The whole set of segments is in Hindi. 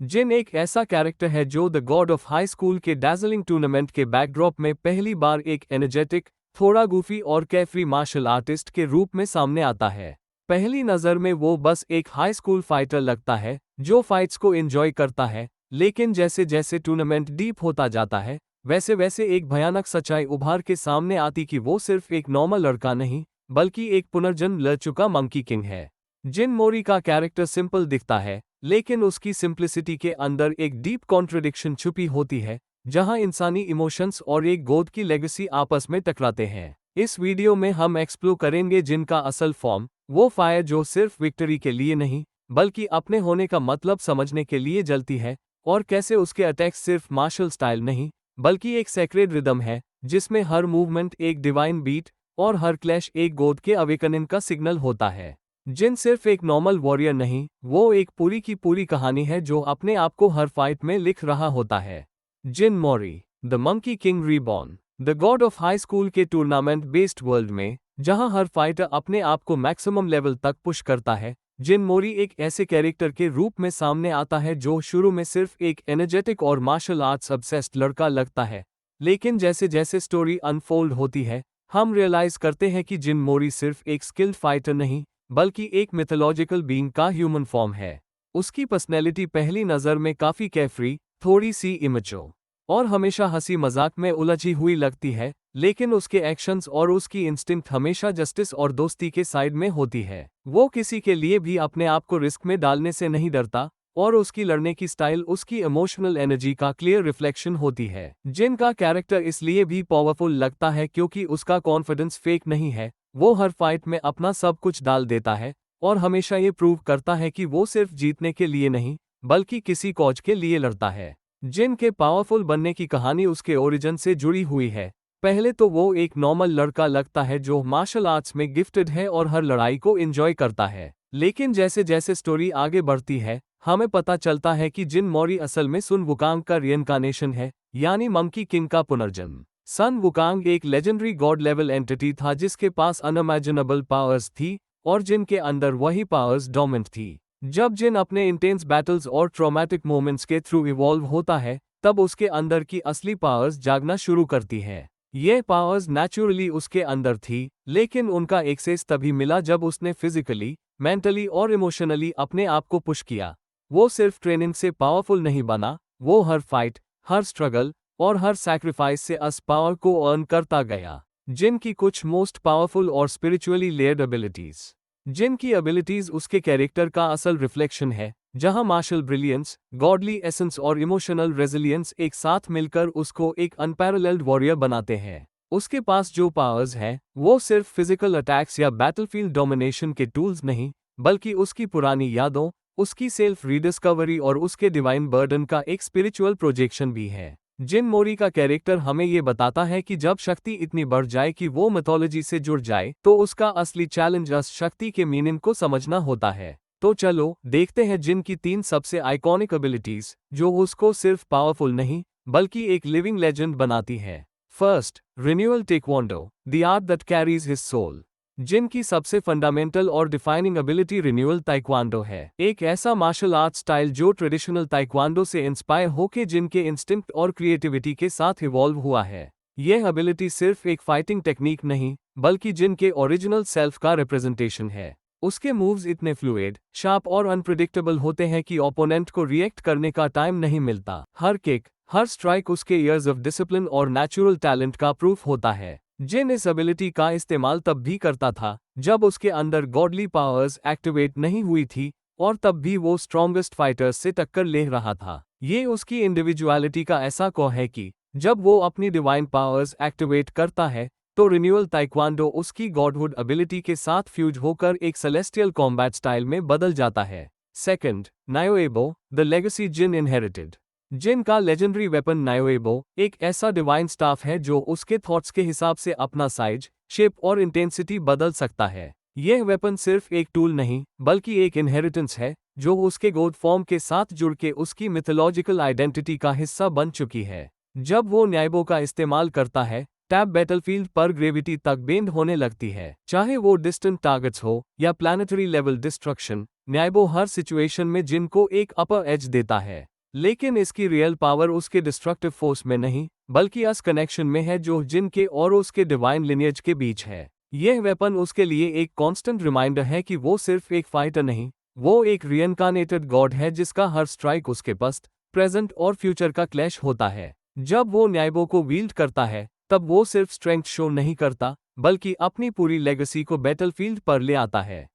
जिन एक ऐसा कैरेक्टर है जो the god of high school के डैज़लिंग टूर्नामेंट के बैकड्रॉप में पहली बार एक एनर्जेटिक, थोड़ा गूफी और कैफरी मार्शल आर्टिस्ट के रूप में सामने आता है। पहली नज़र में वो बस एक हाई स्कूल फाइटर लगता है जो फाइट्स को एंजॉय करता है, लेकिन जैसे जैसे टूर्नामेंट डीप होता जाता है, वैसे वैसे एक भयानक सच्चाई उभार के सामने आती कि वो सिर्फ एक नॉर्मल लड़का नहीं, बल्कि एक पुनर्जन्म ले चुका मंकी किंग है। जिन मोरी का कैरेक्टर सिंपल दिखता है, लेकिन उसकी सिंप्लिसिटी के अंदर एक डीप कॉन्ट्रडिक्शन छुपी होती है, जहां इंसानी इमोशंस और एक गोद की लेगेसी आपस में टकराते हैं। इस वीडियो में हम एक्सप्लोर करेंगे जिन का असल फॉर्म, वो फायर जो सिर्फ विक्ट्री के लिए नहीं, बल्कि अपने होने का मतलब समझने के लिए जलती है, और कैसे उसके अटैक्स सिर्फ मार्शल स्टाइल नहीं, बल्कि एक सेक्रेड रिदम है, जिसमें हर मूवमेंट एक डिवाइन बीट और हर क्लैश एक गोद के अवेकनिंग का सिग्नल होता है। जिन सिर्फ एक नॉर्मल वॉरियर नहीं, वो एक पूरी की पूरी कहानी है जो अपने आप को हर फाइट में लिख रहा होता है। Jin Mori, the monkey king reborn, the god of high school के टूर्नामेंट बेस्ड वर्ल्ड में, जहां हर फाइटर अपने आप को मैक्सिमम लेवल तक पुश करता है, जिन मोरी एक ऐसे कैरेक्टर के रूप में सामने आता है जो शुरू में सिर्फ एक एनर्जेटिक और मार्शल आर्ट्स ऑब्सेस्ड लड़का लगता है, लेकिन जैसे जैसे स्टोरी अनफोल्ड होती है, हम रियलाइज करते हैं कि जिन मोरी सिर्फ एक स्किल्ड फाइटर नहीं, बल्कि एक मिथोलॉजिकल बीइंग का ह्यूमन फॉर्म है। उसकी पर्सनैलिटी पहली नज़र में काफ़ी कैफरी, थोड़ी सी इमेच्योर और हमेशा हंसी मजाक में उलझी हुई लगती है, लेकिन उसके एक्शंस और उसकी इंस्टिंक्ट हमेशा जस्टिस और दोस्ती के साइड में होती है। वो किसी के लिए भी अपने आप को रिस्क में डालने से नहीं डरता, और उसकी लड़ने की स्टाइल उसकी इमोशनल एनर्जी का क्लियर रिफ्लेक्शन होती है। जिन का कैरेक्टर इसलिए भी पावरफुल लगता है क्योंकि उसका कॉन्फिडेंस फेक नहीं है, वो हर फाइट में अपना सब कुछ डाल देता है, और हमेशा ये प्रूव करता है कि वो सिर्फ जीतने के लिए नहीं, बल्कि किसी कॉज के लिए लड़ता है। जिन के पावरफुल बनने की कहानी उसके ओरिजिन से जुड़ी हुई है। पहले तो वो एक नॉर्मल लड़का लगता है जो मार्शल आर्ट्स में गिफ्टेड है और हर लड़ाई को एंजॉय करता है, लेकिन जैसे जैसे स्टोरी आगे बढ़ती है, हमें पता चलता है कि जिन मौरी असल में सुन वुकांग का रिइंकार्नेशन है, यानी मंकी किंग का पुनर्जन्म। सन वुकांग एक लेजेंडरी गॉड लेवल एंटिटी था जिसके पास अनइमेजिनेबल पावर्स थी, और जिनके अंदर वही पावर्स डोमिनेंट थी। जब जिन अपने इंटेंस बैटल्स और ट्रॉमेटिक मोमेंट्स के थ्रू इवॉल्व होता है, तब उसके अंदर की असली पावर्स जागना शुरू करती है। ये पावर्स नेचुरली उसके अंदर थी, लेकिन उनका एक्सेस तभी मिला जब उसने फिजिकली, मेंटली और इमोशनली अपने आप को पुश किया। वो सिर्फ ट्रेनिंग से पावरफुल नहीं बना, वो हर फाइट, हर स्ट्रगल और हर सैक्रिफाइस से अस पावर को अर्न करता गया। जिनकी कुछ मोस्ट पावरफुल और स्पिरिचुअली लेयर्ड एबिलिटीज। जिनकी एबिलिटीज उसके कैरेक्टर का असल रिफ्लेक्शन है, जहां मार्शल ब्रिलियंस, गॉडली एसेंस और इमोशनल रेजिलियंस एक साथ मिलकर उसको एक अनपैरेलल्ड वॉरियर बनाते हैं। उसके पास जो पावर्स हैं, वो सिर्फ फिजिकल अटैक्स या बैटलफील्ड डोमिनेशन के टूल्स नहीं, बल्कि उसकी पुरानी यादों, उसकी सेल्फ रीडिस्कवरी और उसके डिवाइन बर्डन का एक स्पिरिचुअल प्रोजेक्शन भी है। जिन मोरी का कैरेक्टर हमें ये बताता है कि जब शक्ति इतनी बढ़ जाए कि वो मिथोलॉजी से जुड़ जाए, तो उसका असली चैलेंज उस शक्ति के मीनिंग को समझना होता है। तो चलो देखते हैं जिन की 3 सबसे आइकॉनिक एबिलिटीज, जो उसको सिर्फ पावरफुल नहीं, बल्कि एक लिविंग लेजेंड बनाती है। First, renewal taekwondo, the art that carries his soul. Jin की सबसे फंडामेंटल और डिफाइनिंग एबिलिटी रिन्यूअल ताइक्वांडो है, एक ऐसा मार्शल आर्ट स्टाइल जो ट्रेडिशनल ताइक्वांडो से इंस्पायर होके जिनके इंस्टिंक्ट और क्रिएटिविटी के साथ इवॉल्व हुआ है। यह एबिलिटी सिर्फ एक फाइटिंग टेक्निक नहीं, बल्कि जिनके ओरिजिनल सेल्फ का रिप्रेजेंटेशन है। उसके मूव्स इतने फ्लूइड, शार्प और अनप्रिडिक्टेबल होते हैं कि ओपोनेंट को रिएक्ट करने का टाइम नहीं मिलता। हर किक, हर स्ट्राइक उसके ईयर्स ऑफ डिसिप्लिन और नेचुरल टैलेंट का प्रूफ होता है। जिन इस एबिलिटी का इस्तेमाल तब भी करता था जब उसके अंदर गॉडली पावर्स एक्टिवेट नहीं हुई थी, और तब भी वो स्ट्रॉन्गेस्ट फाइटर्स से टक्कर ले रहा था। ये उसकी इंडिविजुअलिटी का ऐसा कौ है कि जब वो अपनी डिवाइन पावर्स एक्टिवेट करता है, तो रिन्यूअल ताइक्वांडो उसकी गॉडहुड एबिलिटी के साथ फ्यूज होकर एक सेलेस्टियल कॉम्बैट स्टाइल में बदल जाता है। सेकंड, नायोएबो, the legacy Jin inherited. Jin का लेजेंडरी वेपन नायोएबो एक ऐसा डिवाइन स्टाफ है जो उसके थॉट्स के हिसाब से अपना साइज, शेप और इंटेंसिटी बदल सकता है। यह वेपन सिर्फ एक टूल नहीं, बल्कि एक इनहेरिटेंस है जो उसके गॉड फॉर्म के साथ जुड़ के उसकी मिथोलॉजिकल आइडेंटिटी का हिस्सा बन चुकी है। जब वो न्यायबो का इस्तेमाल करता है, टैब बैटलफील्ड पर ग्रेविटी तक बेंड होने लगती है, चाहे वो डिस्टेंट टारगेट्स हो या प्लानिटरी लेवल डिस्ट्रक्शन। न्यायबो हर सिचुएशन में जिन को एक अपर एज देता है, लेकिन इसकी रियल पावर उसके डिस्ट्रक्टिव फोर्स में नहीं बल्कि अस कनेक्शन में है जो जिन के और उसके डिवाइन लिनियज के बीच है। यह वेपन उसके लिए एक कांस्टेंट रिमाइंडर है कि वो सिर्फ एक फाइटर नहीं, वो एक रिइनकार्नेटेड गॉड है जिसका हर स्ट्राइक उसके पास्ट, प्रेजेंट और फ्यूचर का क्लैश होता है। जब वो न्यायबो को वील्ड करता है तब वो सिर्फ स्ट्रेंथ शो नहीं करता बल्कि अपनी पूरी लेगेसी को बैटलफील्ड पर ले आता है।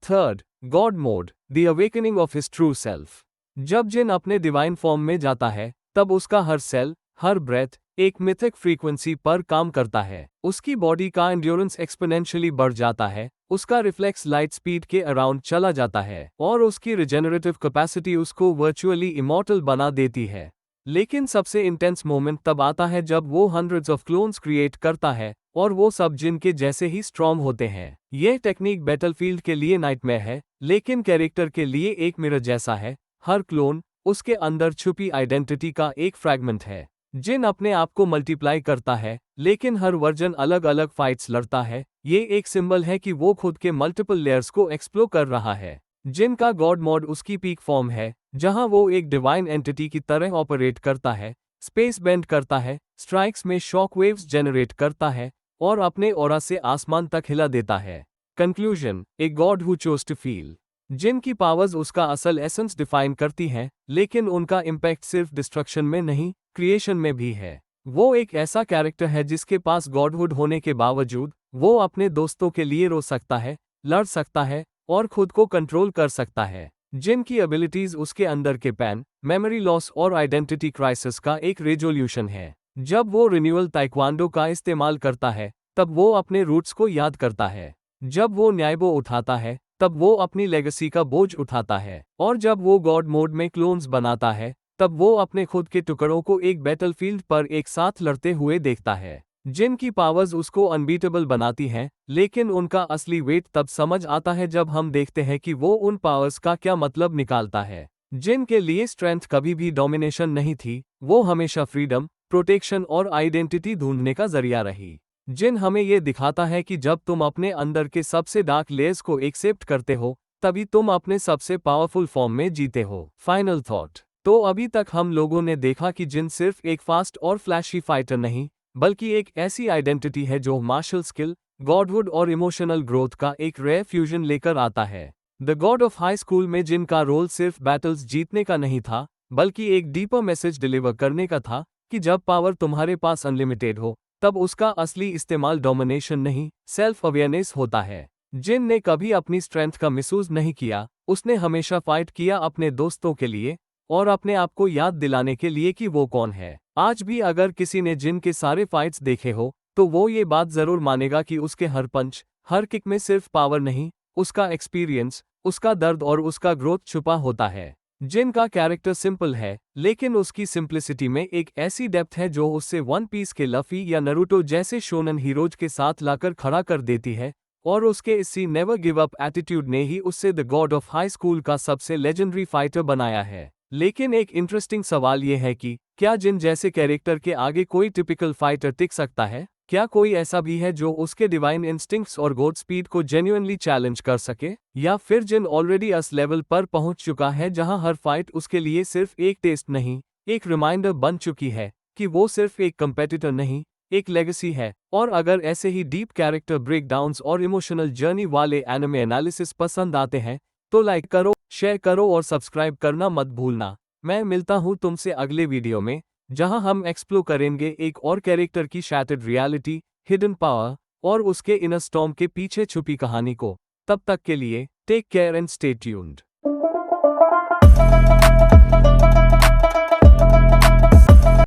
Third, God mode, the awakening of his true self. जब जिन अपने डिवाइन फॉर्म में जाता है तब उसका हर सेल, हर ब्रेथ एक मिथिक फ्रीक्वेंसी पर काम करता है। उसकी बॉडी का एंड्योरेंस एक्सपोनेंशियली बढ़ जाता है, उसका रिफ्लेक्स लाइट स्पीड के अराउंड चला जाता है और उसकी रिजेनरेटिव कैपेसिटी उसको वर्चुअली इमॉर्टल बना देती है। लेकिन सबसे इंटेंस मोमेंट तब आता है जब वो हंड्रेड्स ऑफ क्लोन्स क्रिएट करता है और वो सब जिन के जैसे ही स्ट्रॉन्ग होते हैं। यह टेक्निक बैटलफील्ड के लिए नाइटमेयर है, लेकिन कैरेक्टर के लिए एक मिरर जैसा है। हर क्लोन उसके अंदर छुपी आइडेंटिटी का एक फ्रैगमेंट है। जिन अपने आप को मल्टीप्लाई करता है, लेकिन हर वर्जन अलग अलग फाइट्स लड़ता है। ये एक सिंबल है कि वो खुद के मल्टीपल लेयर्स को एक्सप्लोर कर रहा है। जिन का गॉड मोड उसकी पीक फॉर्म है, जहां वो एक डिवाइन एंटिटी की तरह ऑपरेट करता है, स्पेस बेंड करता है, स्ट्राइक्स में शॉक वेव्स जनरेट करता है और अपने ऑरा से आसमान तक हिला देता है। Conclusion, a god who chose to feel. Jin की पावर्स उसका असल एसेंस डिफाइन करती हैं, लेकिन उनका इम्पैक्ट सिर्फ डिस्ट्रक्शन में नहीं, क्रिएशन में भी है। वो एक ऐसा कैरेक्टर है जिसके पास गॉडहुड होने के बावजूद वो अपने दोस्तों के लिए रो सकता है, लड़ सकता है और खुद को कंट्रोल कर सकता है। जिन की एबिलिटीज उसके अंदर के पैन, मेमोरी लॉस और आइडेंटिटी क्राइसिस का एक रेजोल्यूशन है। जब वो रिन्यूअल ताइक्वांडो का इस्तेमाल करता है तब वो अपने रूट्स को याद करता है। जब वो न्यायबो उठाता है तब वो अपनी लेगेसी का बोझ उठाता है और जब वो गॉड मोड में क्लोन्स बनाता है तब वो अपने खुद के टुकड़ों को एक बैटलफील्ड पर एक साथ लड़ते हुए देखता है। जिन की पावर्स उसको अनबीटेबल बनाती हैं, लेकिन उनका असली वेट तब समझ आता है जब हम देखते हैं कि वो उन पावर्स का क्या मतलब निकालता है। जिन के लिए स्ट्रेंथ कभी भी डोमिनेशन नहीं थी, वो हमेशा फ्रीडम, प्रोटेक्शन और आइडेंटिटी ढूंढने का जरिया रही। जिन हमें ये दिखाता है कि जब तुम अपने अंदर के सबसे डार्क लेयर्स को एक्सेप्ट करते हो तभी तुम अपने सबसे पावरफुल फॉर्म में जीते हो। फाइनल थॉट, तो अभी तक हम लोगों ने देखा कि जिन सिर्फ एक फास्ट और फ्लैशी फाइटर नहीं बल्कि एक ऐसी आइडेंटिटी है जो मार्शल स्किल, गॉडहुड और इमोशनल ग्रोथ का एक रेयर फ्यूजन लेकर आता है। The god of high school में जिनका रोल सिर्फ बैटल्स जीतने का नहीं था बल्कि एक डीपर मैसेज डिलीवर करने का था कि जब पावर तुम्हारे पास अनलिमिटेड हो तब उसका असली इस्तेमाल डोमिनेशन नहीं, सेल्फ अवेयरनेस होता है। जिन ने कभी अपनी स्ट्रेंथ का मिसयूज नहीं किया, उसने हमेशा फाइट किया अपने दोस्तों के लिए और अपने आप को याद दिलाने के लिए कि वो कौन है। आज भी अगर किसी ने जिन के सारे फाइट्स देखे हो तो वो ये बात जरूर मानेगा कि उसके हर पंच, हर किक में सिर्फ पावर नहीं, उसका एक्सपीरियंस, उसका दर्द और उसका ग्रोथ छुपा होता है। जिन का कैरेक्टर सिंपल है, लेकिन उसकी सिंप्लिसिटी में एक ऐसी डेप्थ है जो उससे वन पीस के लफी या नरूटो जैसे शोनन हीरोज के साथ लाकर खड़ा कर देती है और उसके इसी नेवर गिव अप एटीट्यूड ने ही उससे the god of high school का सबसे लेजेंडरी फाइटर बनाया है। लेकिन एक इंटरेस्टिंग सवाल ये है कि क्या जिन जैसे कैरेक्टर के आगे कोई टिपिकल फाइटर टिक सकता है? क्या कोई ऐसा भी है जो उसके डिवाइन इंस्टिंक्ट्स और गॉड स्पीड को जेन्युइनली चैलेंज कर सके? या फिर जिन ऑलरेडी अस लेवल पर पहुंच चुका है जहां हर फाइट उसके लिए सिर्फ एक टेस्ट नहीं, एक रिमाइंडर बन चुकी है कि वो सिर्फ एक कंपेटिटर नहीं, एक लेगेसी है? और अगर ऐसे ही डीप कैरेक्टर ब्रेकडाउन्स और इमोशनल जर्नी वाले एनिमे एनालिसिस पसंद आते हैं तो लाइक करो, शेयर करो और सब्सक्राइब करना मत भूलना। मैं मिलता हूं तुमसे अगले वीडियो में, जहां हम एक्सप्लोर करेंगे एक और कैरेक्टर की शैटर्ड रियलिटी, हिडन पावर और उसके इनर स्टॉर्म के पीछे छुपी कहानी को। तब तक के लिए take care and stay tuned.